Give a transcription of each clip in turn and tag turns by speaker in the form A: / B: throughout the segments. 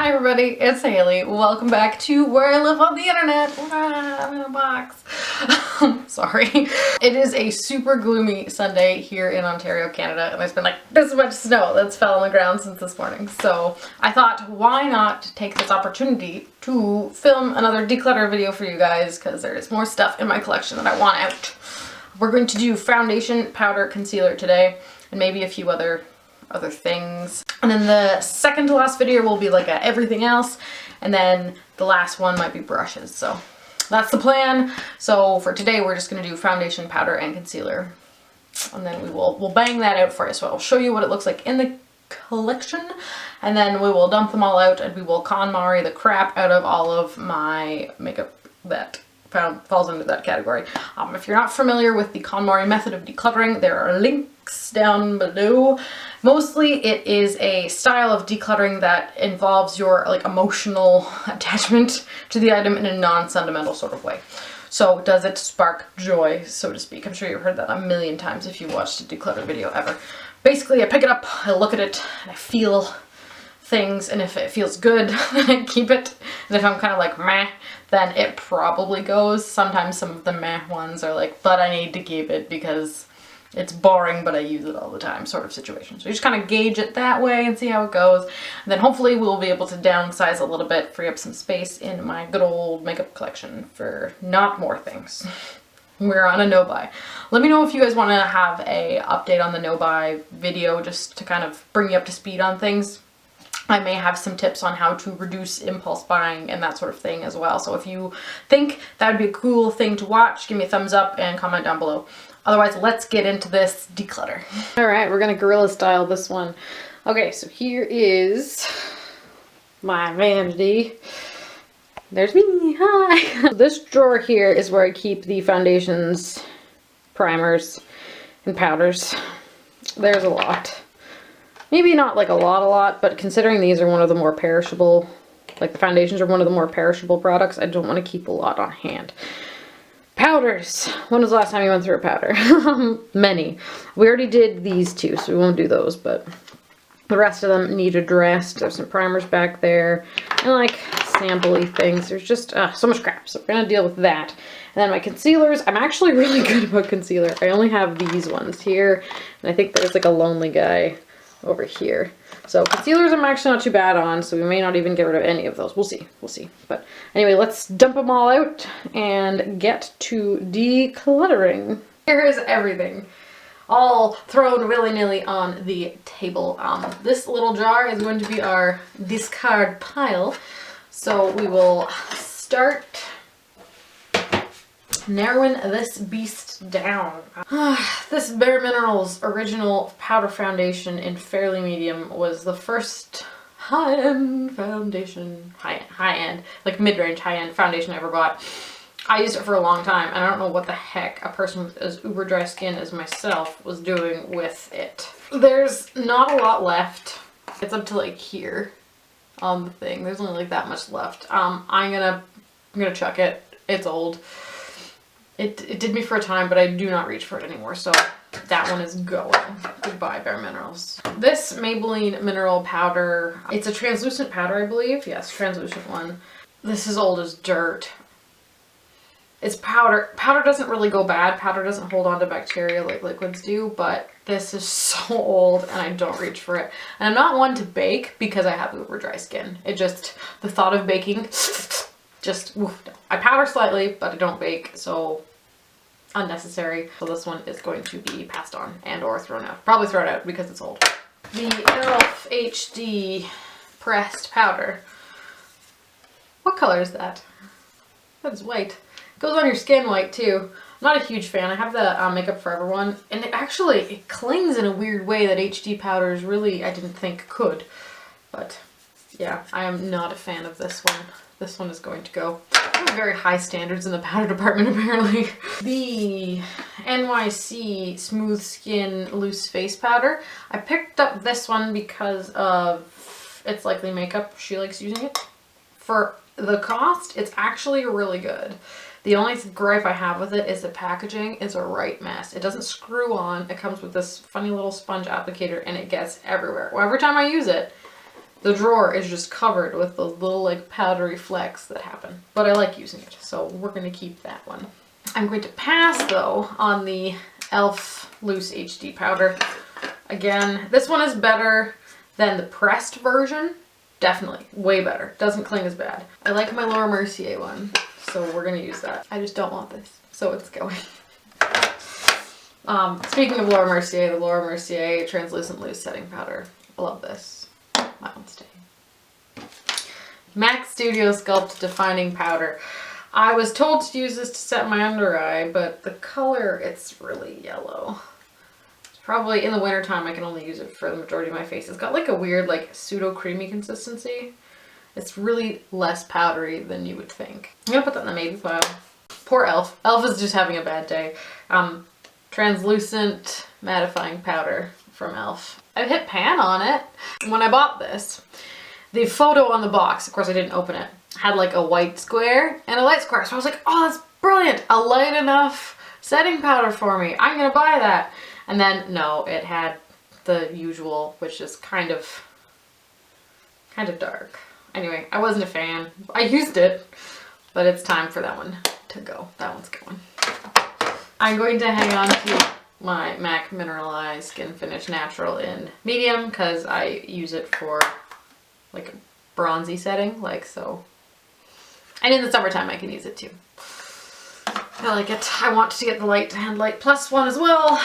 A: Hi everybody, it's Haley. Welcome back to where I live on the internet. I'm in a box. Sorry. It is a super gloomy Sunday here in Ontario, Canada, and there's been like this much snow that's fell on the ground since this morning. So I thought, why not take this opportunity to film another declutter video for you guys, because there is more stuff in my collection that I want out. We're going to do foundation, powder, concealer today, and maybe a few other things. And then the second to last video will be like everything else, and then the last one might be brushes. So that's the plan. So for today we're just going to do foundation, powder, and concealer, and then we'll bang that out for you. So I'll show you what it looks like in the collection, and then we will dump them all out, and we will KonMari the crap out of all of my makeup that falls into that category. If you're not familiar with the KonMari method of decluttering, there are links down below. Mostly it is a style of decluttering that involves your emotional attachment to the item in a non-sentimental sort of way. So does it spark joy, so to speak? I'm sure you've heard that a million times if you've watched a declutter video ever. Basically, I pick it up, I look at it, and I feel things, and if it feels good, then I keep it. And if I'm kind of like meh, then it probably goes. Sometimes some of the meh ones are like, but I need to keep it because it's boring, but I use it all the time sort of situation. So you just kind of gauge it that way and see how it goes. And then hopefully we'll be able to downsize a little bit, free up some space in my good old makeup collection for not more things. We're on a no-buy. Let me know if you guys want to have a update on the no-buy video, just to kind of bring you up to speed on things. I may have some tips on how to reduce impulse buying and that sort of thing as well. So if you think that would be a cool thing to watch, give me a thumbs up and comment down below. Otherwise, let's get into this declutter. All right, we're gonna guerrilla style this one. Okay, so here is my vanity. There's me, hi. This drawer here is where I keep the foundations, primers, and powders. There's a lot. Maybe not like a lot, but considering these are one of the more perishable, like the foundations are one of the more perishable products, I don't want to keep a lot on hand. Powders. When was the last time you went through a powder? Many. We already did these two, so we won't do those, but the rest of them need addressed. There's some primers back there, and like sample-y things. There's just so much crap, so we're gonna deal with that. And then my concealers, I'm actually really good about concealer. I only have these ones here, and I think there's like a lonely guy over here. So concealers I'm actually not too bad on, so we may not even get rid of any of those. We'll see. But anyway, let's dump them all out and get to decluttering. Here is everything, all thrown willy-nilly on the table. This little jar is going to be our discard pile. So we will start narrowing this beast down. This Bare Minerals original powder foundation in Fairly Medium was the first high-end foundation, high-end, like mid-range high-end foundation I ever bought. I used it for a long time, and I don't know what the heck a person with as uber dry skin as myself was doing with it. There's not a lot left. It's up to like here on the thing. There's only like that much left. I'm gonna chuck it. It's old. It did me for a time, but I do not reach for it anymore, so that one is going. Goodbye, Bare Minerals. This Maybelline Mineral Powder, it's a translucent powder, I believe. Yes, translucent one. This is old as dirt. It's powder. Powder doesn't really go bad. Powder doesn't hold on to bacteria like liquids do, but this is so old and I don't reach for it. And I'm not one to bake because I have uber dry skin. It just, the thought of baking, just, oof. I powder slightly, but I don't bake, so unnecessary. So this one is going to be passed on and or thrown out. Probably thrown out because it's old. The e.l.f. HD pressed powder. What color is that? That is white. It goes on your skin white too. I'm not a huge fan. I have the Makeup Forever one, and it clings in a weird way that HD powders really, I didn't think could. But yeah, I am not a fan of this one. This one is going to go. I have very high standards in the powder department, apparently. The NYC Smooth Skin Loose Face Powder. I picked up this one because of It's Likely Makeup. She likes using it. For the cost, it's actually really good. The only gripe I have with it is the packaging is a right mess. It doesn't screw on. It comes with this funny little sponge applicator and it gets everywhere. Well, every time I use it, the drawer is just covered with those little like powdery flecks that happen. But I like using it, so we're gonna keep that one. I'm going to pass though on the e.l.f. Loose HD powder. Again, this one is better than the pressed version. Definitely, way better. Doesn't cling as bad. I like my Laura Mercier one, so we're gonna use that. I just don't want this, so it's going. Speaking of Laura Mercier, the Laura Mercier Translucent Loose Setting Powder. I love this. My own stain. MAC Studio Sculpt Defining Powder. I was told to use this to set my under eye, but the color, it's really yellow. It's probably in the winter time I can only use it for the majority of my face. It's got like a weird like pseudo creamy consistency. It's really less powdery than you would think. I'm gonna put that in the maybe pile. Poor e.l.f. e.l.f. is just having a bad day. Translucent mattifying powder from e.l.f. I hit pan on it. When I bought this, the photo on the box, of course I didn't open it, had like a white square and a light square. So I was like, oh, that's brilliant. A light enough setting powder for me. I'm gonna buy that. And then no, it had the usual, which is kind of dark. Anyway, I wasn't a fan. I used it, but it's time for that one to go. That one's going. I'm going to hang on to my MAC Mineralized Skin Finish Natural in medium because I use it for like a bronzy setting, like so. And in the summertime I can use it too. I like it. I want to get the Light and Light Plus one as well,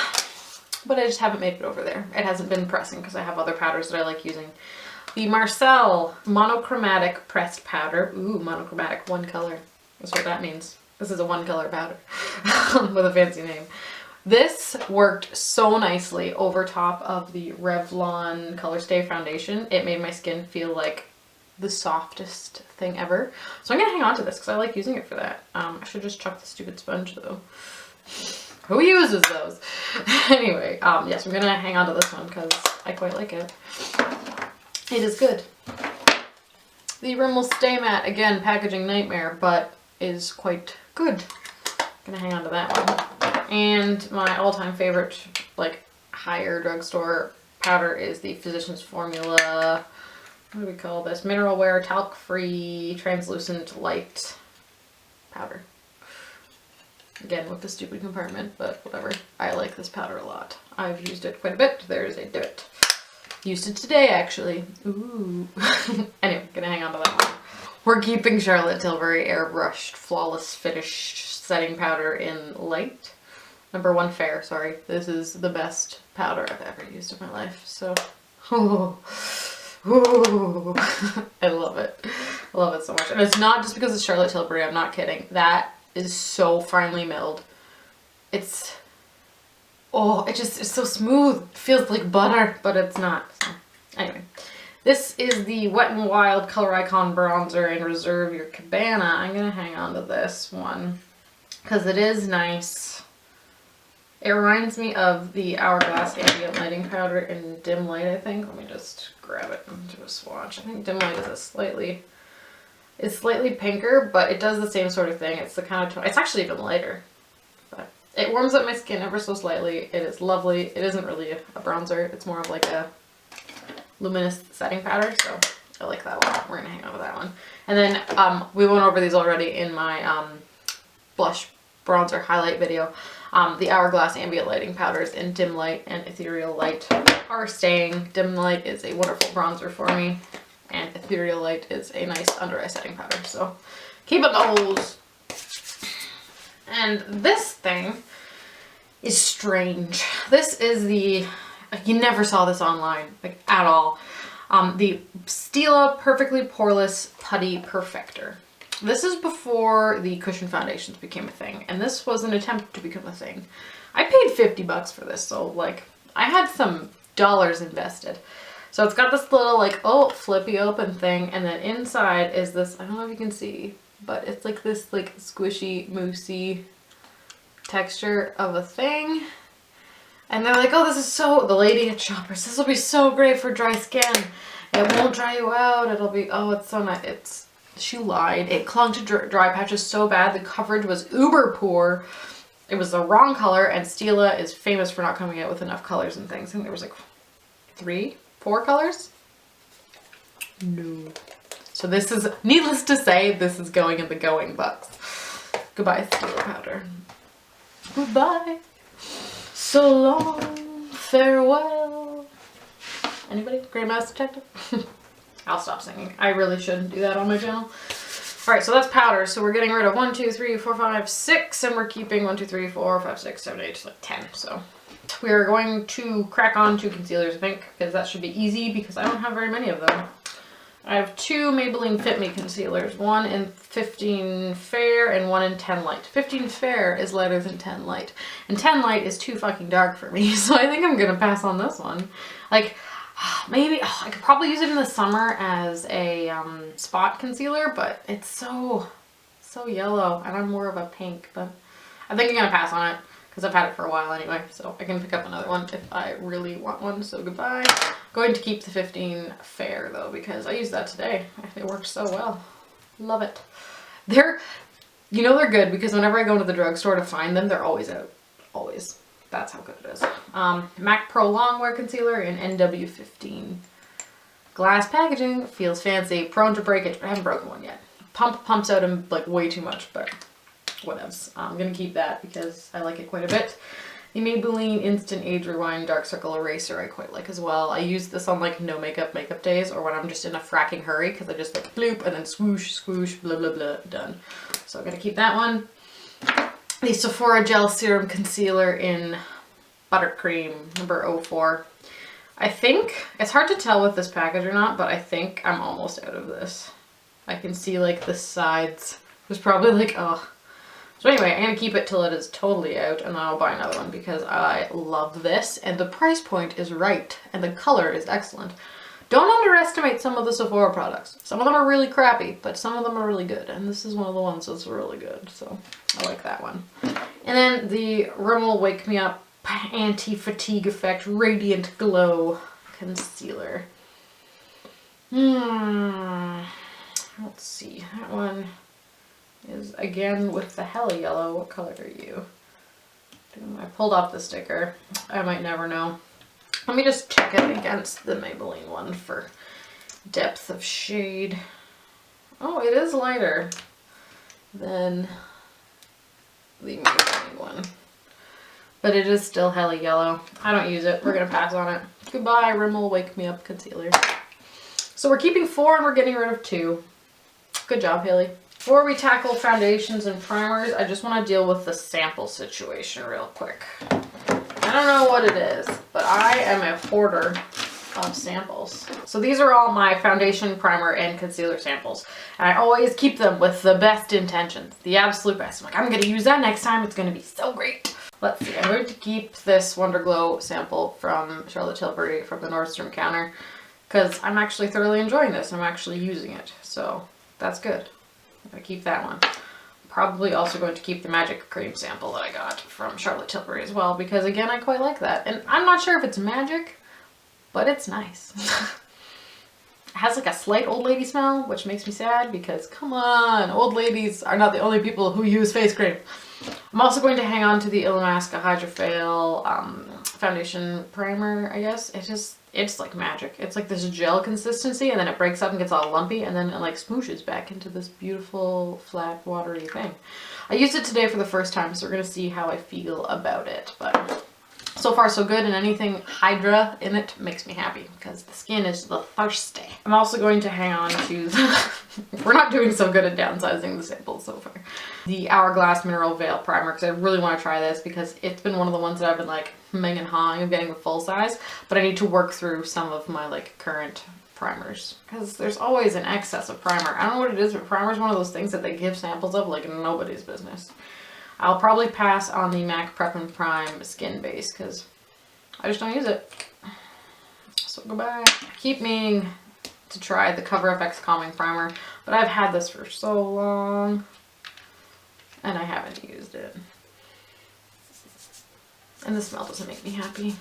A: but I just haven't made it over there. It hasn't been pressing because I have other powders that I like using. The Marcel Monochromatic Pressed Powder. Ooh, monochromatic, one color. That's what that means. This is a one color powder with a fancy name. This worked so nicely over top of the Revlon Color Stay foundation. It made my skin feel like the softest thing ever. So I'm gonna hang on to this because I like using it for that. I should just chuck the stupid sponge though. Who uses those? Anyway, yes, I'm gonna hang on to this one because I quite like it. It is good. The Rimmel Stay Matte, again, packaging nightmare, but is quite good. Gonna hang on to that one. And my all-time favorite, like, higher drugstore powder is the Physicians Formula, what do we call this? Mineral Wear Talc-Free Translucent Light Powder. Again, with the stupid compartment, but whatever. I like this powder a lot. I've used it quite a bit. There's a divot. Used it today, actually. Ooh. Anyway, gonna hang on to that one. We're keeping Charlotte Tilbury Airbrushed Flawless Finish Setting Powder in Light. Number 1 Fair, sorry. This is the best powder I've ever used in my life, so. Ooh. Ooh. I love it. I love it so much. And it's not just because it's Charlotte Tilbury, I'm not kidding. That is so finely milled. It's, oh, it's so smooth. It feels like butter, but it's not. So, anyway. This is the Wet n Wild Color Icon Bronzer in Reserve Your Cabana. I'm going to hang on to this one because it is nice. It reminds me of the Hourglass Ambient Lighting Powder in Dim Light, I think. Let me just grab it and do a swatch. I think Dim Light is slightly pinker, but it does the same sort of thing. It's the kind of tone. It's actually even lighter, but it warms up my skin ever so slightly. It is lovely. It isn't really a bronzer. It's more of like a luminous setting powder, so I like that one. We're gonna hang on to that one. And then we went over these already in my blush bronzer highlight video. The Hourglass Ambient Lighting Powders in Dim Light and Ethereal Light are staying. Dim Light is a wonderful bronzer for me, and Ethereal Light is a nice under eye setting powder, so keeping those. And this thing is strange. This is the, you never saw this online, like, at all. The Stila Perfectly Poreless Putty Perfector. This is before the cushion foundations became a thing, and this was an attempt to become a thing. I paid 50 bucks for this, so, like, I had some dollars invested. So it's got this little, like, oh, flippy open thing, and then inside is this, I don't know if you can see, but it's like this, like, squishy, moussey texture of a thing. And they're like, oh, this is so, the lady at Shoppers, this will be so great for dry skin. It won't dry you out. It'll be, oh, it's so nice. She lied. It clung to dry patches so bad. The coverage was uber poor. It was the wrong color, and Stila is famous for not coming out with enough colors and things. I think there was like 3, 4 colors. No. So this is, needless to say, this is going in the going box. Goodbye, concealer powder. Goodbye. So long. Farewell. Anybody? Grey Mouse Detective? I'll stop singing. I really shouldn't do that on my channel. Alright, so that's powder. So we're getting rid of 1, 2, 3, 4, 5, 6, and we're keeping 1, 2, 3, 4, 5, 6, 7, 8, like 10. So we are going to crack on 2 concealers, I think, because that should be easy because I don't have very many of them. I have 2 Maybelline Fit Me concealers, one in 15 Fair and one in 10 Light. 15 Fair is lighter than 10 Light, and 10 Light is too fucking dark for me, so I think I'm gonna pass on this one. Like, maybe, I could probably use it in the summer as a spot concealer, but it's so yellow, and I'm more of a pink, but I think I'm gonna pass on it. Because I've had it for a while anyway, so I can pick up another one if I really want one, so goodbye. Going to keep the 15 Fair though, because I used that today. It worked so well. Love it. They're good because whenever I go to the drugstore to find them, they're always out. Always. That's how good it is. MAC Pro Longwear Concealer in NW15. Glass packaging, feels fancy, prone to breakage, but I haven't broken one yet. Pumps out in like way too much, but whatevs. I'm gonna keep that because I like it quite a bit. The Maybelline Instant Age Rewind Dark Circle Eraser I quite like as well. I use this on like no makeup days, or when I'm just in a fracking hurry because I just like bloop and then swoosh, swoosh, blah blah blah, done. So I'm gonna keep that one. The Sephora Gel Serum Concealer in Buttercream number 04. I think, it's hard to tell with this package or not, but I think I'm almost out of this. I can see like the sides. There's probably like, oh. So anyway, I'm going to keep it till it is totally out, and then I'll buy another one because I love this, and the price point is right, and the color is excellent. Don't underestimate some of the Sephora products. Some of them are really crappy, but some of them are really good, and this is one of the ones that's really good, so I like that one. And then the Rimmel Wake Me Up Anti-Fatigue Effect Radiant Glow Concealer. Let's see, that one is again with the hella yellow. What color are you? I pulled off the sticker. I might never know. Let me just check it against the Maybelline one for depth of shade. Oh, it is lighter than the Maybelline one. But it is still hella yellow. I don't use it. We're gonna pass on it. Goodbye, Rimmel Wake Me Up Concealer. So we're keeping 4 and we're getting rid of 2. Good job, Haley. Before we tackle foundations and primers, I just want to deal with the sample situation real quick. I don't know what it is, but I am a hoarder of samples. So these are all my foundation, primer, and concealer samples. And I always keep them with the best intentions, the absolute best. I'm like, I'm going to use that next time. It's going to be so great. Let's see. I'm going to keep this Wonder Glow sample from Charlotte Tilbury from the Nordstrom counter because I'm actually thoroughly enjoying this. I'm actually using it. So that's good. I'm going to keep that one. Probably also going to keep the Magic Cream sample that I got from Charlotte Tilbury as well, because again, I quite like that. And I'm not sure if it's magic, but it's nice. It has like a slight old lady smell, which makes me sad because come on, old ladies are not the only people who use face cream. I'm also going to hang on to the Illamasqua Hydrofail foundation primer, I guess. It's like magic. It's like this gel consistency, and then it breaks up and gets all lumpy, and then it like smooshes back into this beautiful, flat, watery thing. I used it today for the first time, so we're going to see how I feel about it. But so far so good, and anything Hydra in it makes me happy because the skin is the thirsty. I'm also going to hang on to we're not doing so good at downsizing the samples so far. The Hourglass Mineral Veil Primer, because I really want to try this because it's been one of the ones that I've been like hemming and hawing of getting the full size, but I need to work through some of my like current primers because there's always an excess of primer. I don't know what it is, but primer is one of those things that they give samples of like nobody's business. I'll probably pass on the MAC Prep and Prime Skin Base because I just don't use it. So goodbye. I keep meaning to try the Cover FX Calming Primer, but I've had this for so long and I haven't used it. And the smell doesn't make me happy.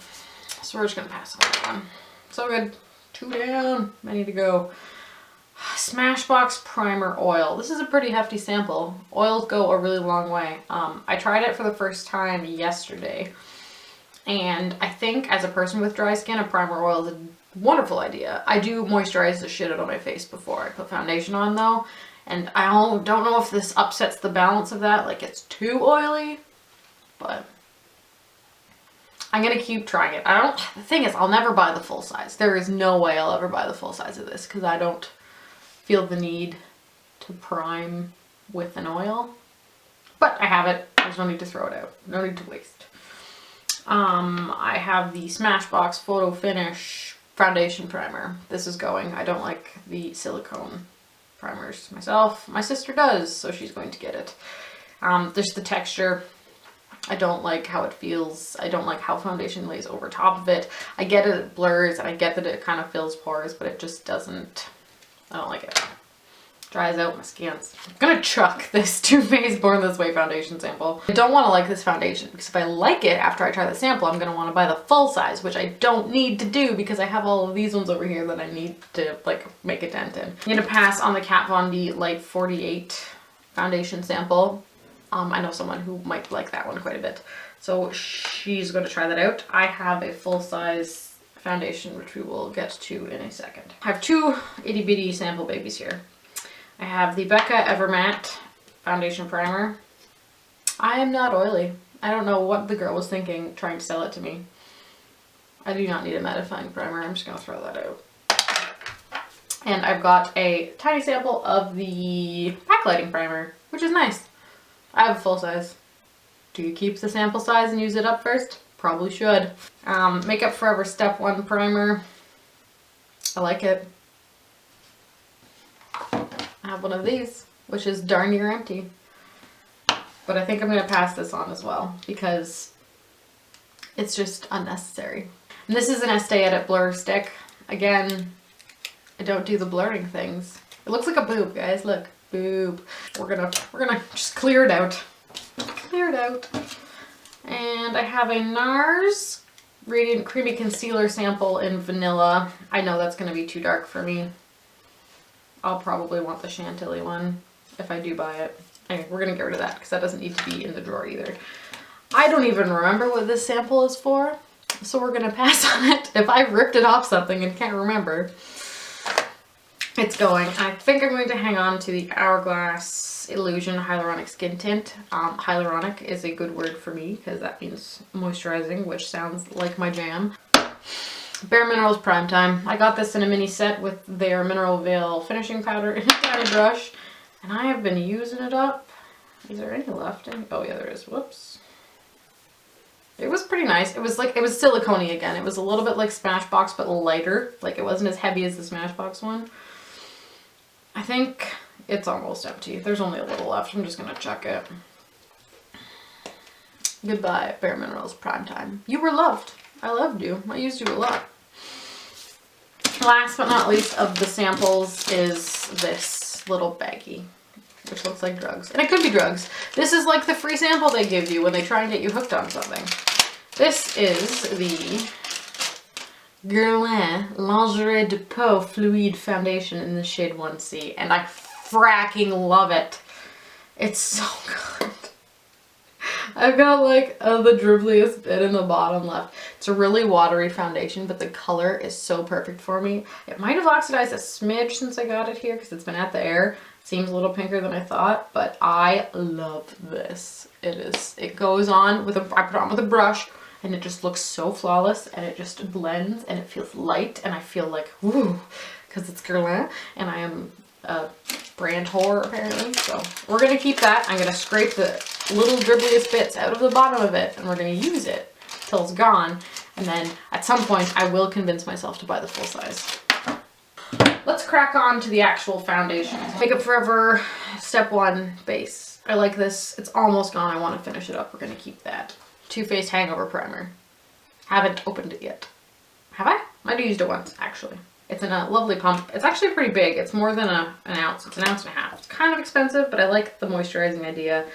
A: So we're just going to pass on that one. So good. 2 down. I need to go. Smashbox Primer Oil. This is a pretty hefty sample. Oils go a really long way. I tried it for the first time yesterday And I think as a person with dry skin, a primer oil is a wonderful idea. I do moisturize the shit out of my face before I put foundation on though. And I don't know if this upsets the balance of that, like it's too oily, but I'm gonna keep trying it. The thing is, I'll never buy the full size. There is no way I'll ever buy the full size of this because I don't feel the need to prime with an oil. But I have it. There's no need to throw it out. No need to waste. I have the Smashbox Photo Finish Foundation Primer. This is going. I don't like the silicone primers myself. My sister does, so she's going to get it. There's the texture. I don't like how it feels. I don't like how foundation lays over top of it. I get it blurs and I get that it kind of fills pores, but it just doesn't, I don't like it. Dries out my skins. I'm gonna chuck this Too Faced Born This Way foundation sample. I don't want to like this foundation because if I like it after I try the sample, I'm gonna want to buy the full size, which I don't need to do because I have all of these ones over here that I need to like make a dent in. I'm gonna pass on the Kat Von D Light 48 foundation sample. I know someone who might like that one quite a bit, so she's going to try that out. I have a full size foundation, which we will get to in a second. I have two itty bitty sample babies here. I have the Becca Evermatte Foundation Primer. I am not oily. I don't know what the girl was thinking trying to sell it to me. I do not need a mattifying primer. I'm just going to throw that out. And I've got a tiny sample of the Backlighting Primer, which is nice. I have a full size. Do you keep the sample size and use it up first? Probably should. Makeup Forever Step 1 Primer. I like it. I have one of these, which is darn near empty. But I think I'm going to pass this on as well because it's just unnecessary. And this is an Estee Edit Blur Stick. Again, I don't do the blurring things. It looks like a boob, guys. Look, boob. We're gonna just clear it out. Clear it out. And I have a NARS Radiant Creamy Concealer sample in vanilla. I know that's gonna be too dark for me. I'll probably want the Chantilly one if I do buy it. Anyway, we're gonna get rid of that because that doesn't need to be in the drawer either. I don't even remember what this sample is for, so we're gonna pass on it. If I ripped it off something and can't remember, it's going. I think I'm going to hang on to the Hourglass Illusion Hyaluronic Skin Tint. Hyaluronic is a good word for me because that means moisturizing, which sounds like my jam. Bare Minerals Prime Time. I got this in a mini set with their Mineral Veil finishing powder in a tiny brush, and I have been using it up. Is there any left? Oh yeah, there is. Whoops. It was pretty nice. It was silicone-y again. It was a little bit like Smashbox, but lighter. Like it wasn't as heavy as the Smashbox one. I think it's almost empty. There's only a little left. I'm just gonna chuck it. Goodbye, Bare Minerals Prime Time. You were loved. I loved you. I used you a lot. Last but not least of the samples is this little baggie, which looks like drugs. And it could be drugs. This is like the free sample they give you when they try and get you hooked on something. This is the Guerlain Lingerie de Peau Fluide Foundation in the shade 1C. And I fracking love it. It's so good. I've got like the dribbliest bit in the bottom left. It's a really watery foundation, but the color is so perfect for me. It might have oxidized a smidge since I got it here because it's been at the air. Seems a little pinker than I thought, but I love this. It goes on with I put it on with a brush and it just looks so flawless and it just blends and it feels light and I feel like, woo, because it's Guerlain and I am a brand whore apparently. So we're gonna keep that. I'm gonna scrape the little dribbliest bits out of the bottom of it and we're gonna use it till it's gone. And then at some point I will convince myself to buy the full size. Let's crack on to the actual foundation. Makeup Forever Step 1 Base. I like this. It's almost gone. I want to finish it up. We're gonna keep that. Too Faced Hangover Primer. Haven't opened it yet. Have I? Might have used it once, actually. It's in a lovely pump. It's actually pretty big. It's more than an ounce. It's an ounce and a half. It's kind of expensive, but I like the moisturizing idea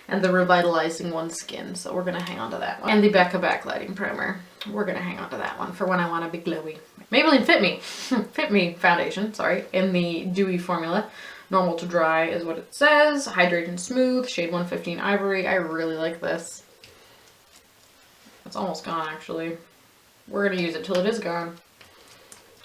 A: and the revitalizing one's skin. So we're going to hang on to that one. And the Becca Backlighting Primer. We're going to hang on to that one for when I want to be glowy. Maybelline Fit Me. Fit Me foundation, sorry. In the dewy formula. Normal to dry is what it says. Hydrate and Smooth. Shade 115 Ivory. I really like this. It's almost gone, actually. We're gonna use it till it is gone.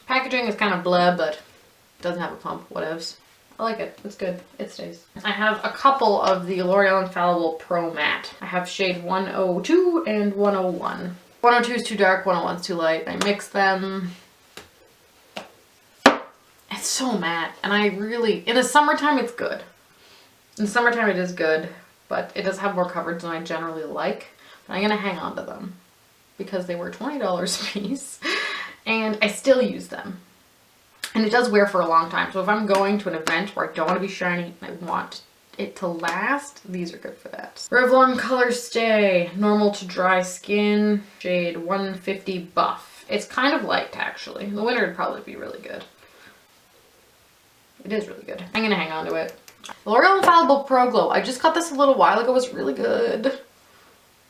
A: Packaging is kind of blah, but it doesn't have a pump. Whatevs. I like it. It's good. It stays. I have a couple of the L'Oreal Infallible Pro Matte. I have shade 102 and 101. 102 is too dark, 101 is too light. I mix them. It's so matte, and I really, in the summertime it's good. In the summertime it is good, but it does have more coverage than I generally like. But I'm gonna hang on to them because they were $20 a piece, and I still use them. And it does wear for a long time. So if I'm going to an event where I don't want to be shiny and I want it to last, these are good for that. Revlon Color Stay, normal to dry skin, shade 150 Buff. It's kind of light, actually. In the winter it'd probably be really good. It is really good. I'm gonna hang on to it. L'Oreal Infallible Pro Glow. I just got this a little while ago. It's really good.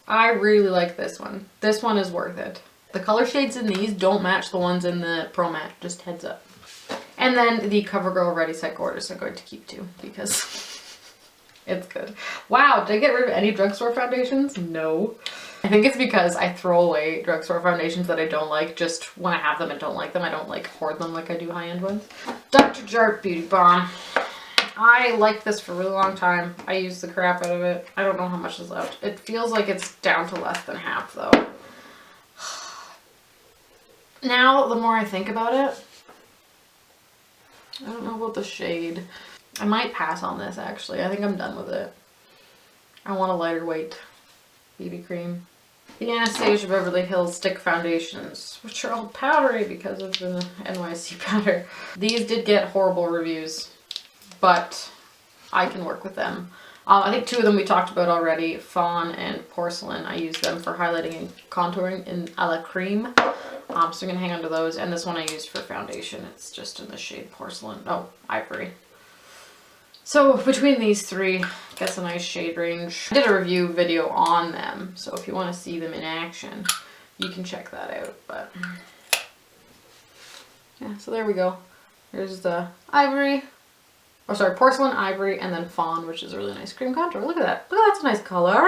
A: I really like this one. This one is worth it. The color shades in these don't match the ones in the Pro Matte. Just heads up. And then the CoverGirl Ready Set Gorgeous I'm going to keep too because it's good. Wow, did I get rid of any drugstore foundations? No. I think it's because I throw away drugstore foundations that I don't like just when I have them and don't like them. I don't like hoard them like I do high-end ones. Dr. Jart Beauty Balm. I liked this for a really long time. I used the crap out of it. I don't know how much is left. It feels like it's down to less than half though. Now, the more I think about it, I don't know about the shade. I might pass on this actually. I think I'm done with it. I want a lighter weight BB cream. The Anastasia Beverly Hills Stick Foundations, which are all powdery because of the NYC powder. These did get horrible reviews, but I can work with them. I think two of them we talked about already, Fawn and Porcelain. I use them for highlighting and contouring in a la cream. So I'm going to hang on to those. And this one I used for foundation. It's just in the shade Porcelain. Oh, Ivory. So between these three, gets a nice shade range. I did a review video on them. So if you want to see them in action, you can check that out. But yeah, so there we go. Here's the Ivory. Oh, sorry, Porcelain, Ivory, and then Fawn, which is a really nice cream contour. Look at that. Look, that's a nice color.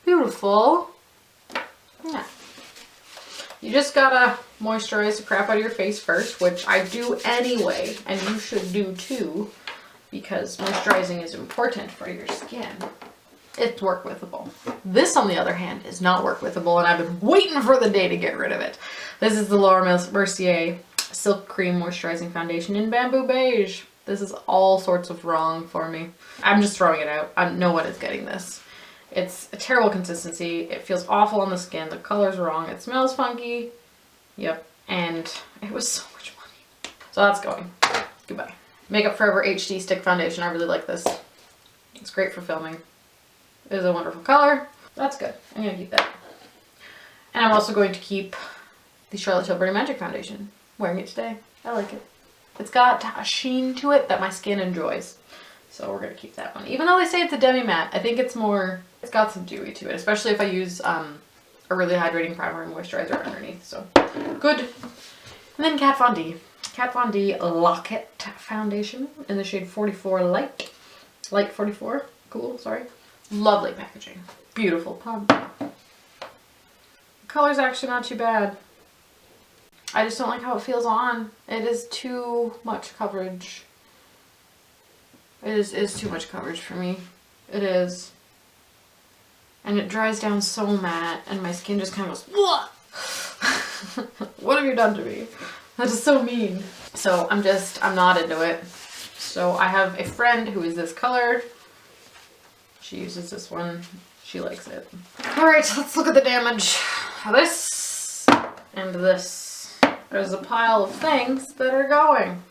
A: Beautiful. Yeah. You just gotta moisturize the crap out of your face first, which I do anyway, and you should do too, because moisturizing is important for your skin. It's work withable. This, on the other hand, is not work withable, and I've been waiting for the day to get rid of it. This is the Laura Mercier Silk Cream Moisturizing Foundation in Bamboo Beige. This is all sorts of wrong for me. I'm just throwing it out. No one is getting this. It's a terrible consistency. It feels awful on the skin. The color's wrong. It smells funky. Yep. And it was so much money. So that's going. Goodbye. Makeup Forever HD Stick Foundation. I really like this. It's great for filming. It is a wonderful color. That's good. I'm going to keep that. And I'm also going to keep the Charlotte Tilbury Magic Foundation. Wearing it today. I like it. It's got a sheen to it that my skin enjoys. So we're going to keep that one. Even though they say it's a demi-matte, I think it's more, it's got some dewy to it, especially if I use a really hydrating primer and moisturizer underneath. So good. And then Kat Von D. Kat Von D Locket Foundation in the shade 44 Light. Light 44. Cool, sorry. Lovely packaging. Beautiful pump. The color's actually not too bad. I just don't like how it feels on. It is too much coverage. It is too much coverage for me. It is. And it dries down so matte and my skin just kind of goes, what? What have you done to me? That is so mean. So I'm not into it. So I have a friend who is this color. She uses this one. She likes it. All right, let's look at the damage. This and this. There's a pile of things that are going.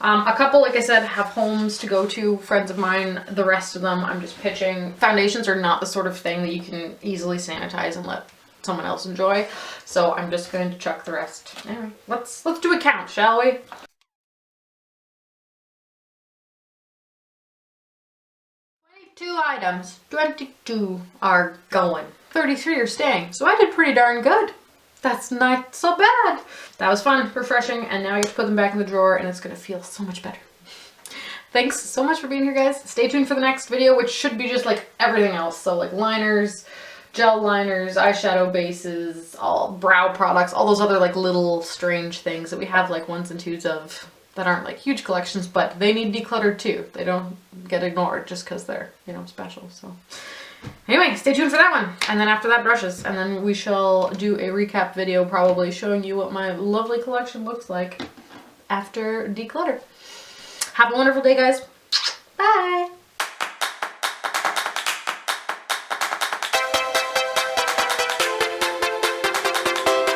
A: A couple, like I said, have homes to go to, friends of mine. The rest of them I'm just pitching. Foundations are not the sort of thing that you can easily sanitize and let someone else enjoy. So I'm just going to chuck the rest. Anyway, let's do a count, shall we? 22 items. 22 are going. 33 are staying. So I did pretty darn good. That's not so bad. That was fun, refreshing, and now you have to put them back in the drawer and it's gonna feel so much better. Thanks so much for being here, guys. Stay tuned for the next video, which should be just like everything else. So like liners, gel liners, eyeshadow bases, all brow products, all those other like little strange things that we have like ones and twos of that aren't like huge collections, but they need decluttered too. They don't get ignored just because they're, you know, special. So anyway, stay tuned for that one. And then after that, brushes. And then we shall do a recap video probably showing you what my lovely collection looks like after declutter. Have a wonderful day, guys. Bye.